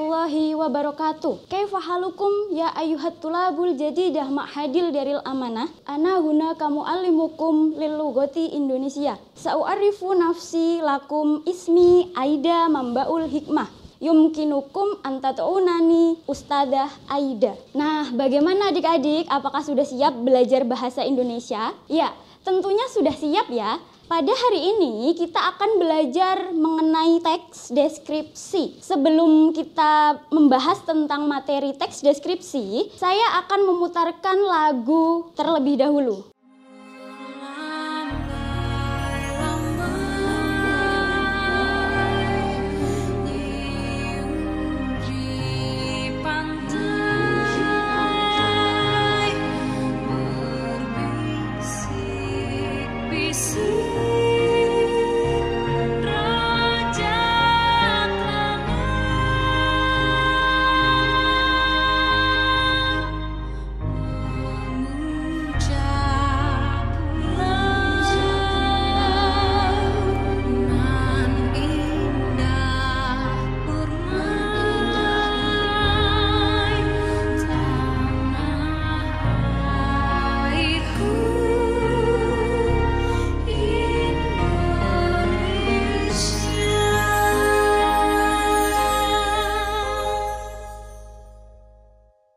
warahmatullahi wabarakatuh. Kaifa halukum ya ayyuhat tulabul jadidah ma'hadil daril amanah. Ana huna kamu alimukum lil lugati Indonesia. Sa'u'arifu nafsi lakum ismi Aida Mambaul Hikmah. Yumkinukum antatu'unani Ustadzah Aida. Nah, bagaimana adik-adik? Apakah sudah siap belajar bahasa Indonesia? Ya, tentunya sudah siap ya. Pada hari ini kita akan belajar mengenai teks deskripsi. Sebelum kita membahas tentang materi teks deskripsi, saya akan memutarkan lagu terlebih dahulu.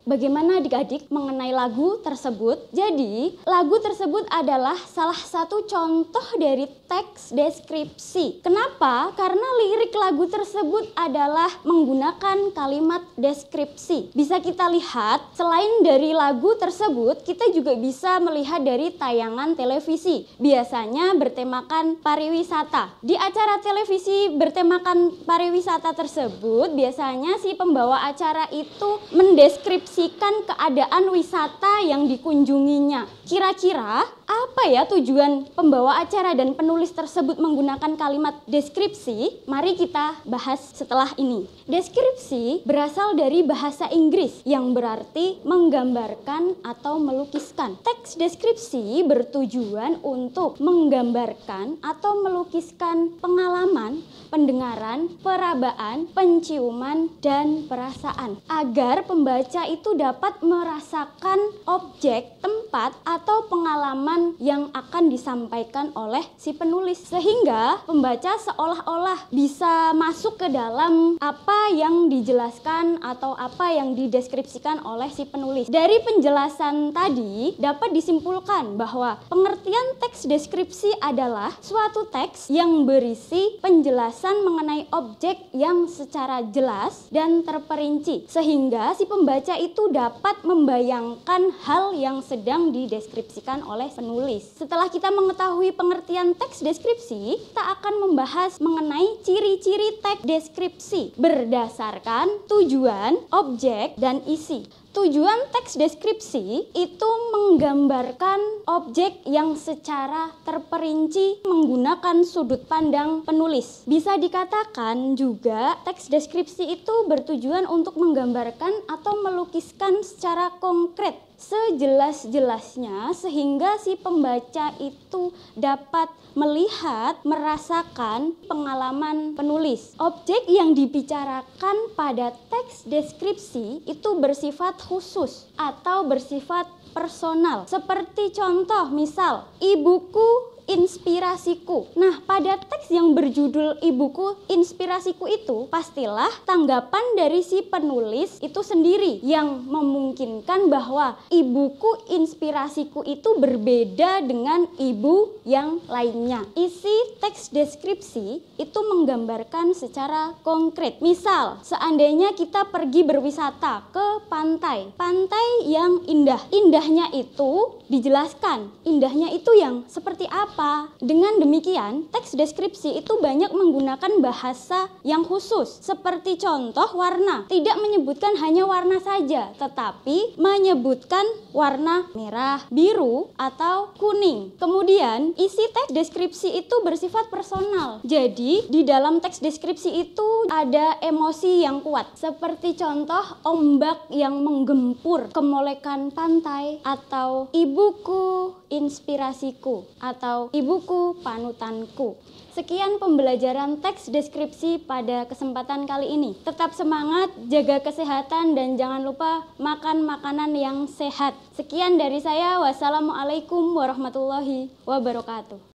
Bagaimana adik-adik mengenai lagu tersebut? Jadi, lagu tersebut adalah salah satu contoh dari teks deskripsi. Kenapa? Karena lirik lagu tersebut adalah menggunakan kalimat deskripsi. Bisa kita lihat, selain dari lagu tersebut, kita juga bisa melihat dari tayangan televisi. Biasanya bertemakan pariwisata. Di acara televisi bertemakan pariwisata tersebut, biasanya si pembawa acara itu mendeskripsi keadaan wisata yang dikunjunginya. Kira-kira apa ya tujuan pembawa acara dan penulis tersebut menggunakan kalimat deskripsi? Mari kita bahas setelah ini. Deskripsi berasal dari bahasa Inggris yang berarti menggambarkan atau melukiskan. Teks deskripsi bertujuan untuk menggambarkan atau melukiskan pengalaman, pendengaran, perabaan, penciuman, dan perasaan agar pembaca itu dapat merasakan objek, tempat, atau pengalaman yang akan disampaikan oleh si penulis, sehingga pembaca seolah-olah bisa masuk ke dalam apa yang dijelaskan atau apa yang dideskripsikan oleh si penulis. Dari penjelasan tadi dapat disimpulkan bahwa pengertian teks deskripsi adalah suatu teks yang berisi penjelasan mengenai objek yang secara jelas dan terperinci, sehingga si pembaca itu dapat membayangkan hal yang sedang dideskripsikan oleh penulis. Setelah kita mengetahui pengertian teks deskripsi, kita akan membahas mengenai ciri-ciri teks deskripsi berdasarkan tujuan, objek, dan isi. Tujuan teks deskripsi itu menggambarkan objek yang secara terperinci menggunakan sudut pandang penulis. Bisa dikatakan juga teks deskripsi itu bertujuan untuk menggambarkan atau melukiskan secara konkret sejelas-jelasnya sehingga si pembaca itu dapat melihat, merasakan pengalaman penulis. Objek yang dibicarakan pada teks deskripsi itu bersifat khusus atau bersifat personal. Seperti contoh misal, ibuku inspirasiku. Nah, pada teks yang berjudul Ibuku Inspirasiku itu, pastilah tanggapan dari si penulis itu sendiri yang memungkinkan bahwa ibuku inspirasiku itu berbeda dengan ibu yang lainnya. Isi teks deskripsi itu menggambarkan secara konkret. Misal, seandainya kita pergi berwisata ke pantai. Pantai yang indah. Indahnya itu dijelaskan. Indahnya itu yang seperti apa? Dengan demikian, teks deskripsi itu banyak menggunakan bahasa yang khusus. Seperti contoh warna. Tidak menyebutkan hanya warna saja, tetapi menyebutkan warna merah, biru, atau kuning. Kemudian, isi teks deskripsi itu bersifat personal. Jadi, di dalam teks deskripsi itu ada emosi yang kuat. Seperti contoh ombak yang menggempur kemolekan pantai, atau ibuku inspirasiku, atau atau ibuku panutanku. Sekian pembelajaran teks deskripsi pada kesempatan kali ini. Tetap semangat, jaga kesehatan, dan jangan lupa makan makanan yang sehat. Sekian dari saya. Wassalamualaikum warahmatullahi wabarakatuh.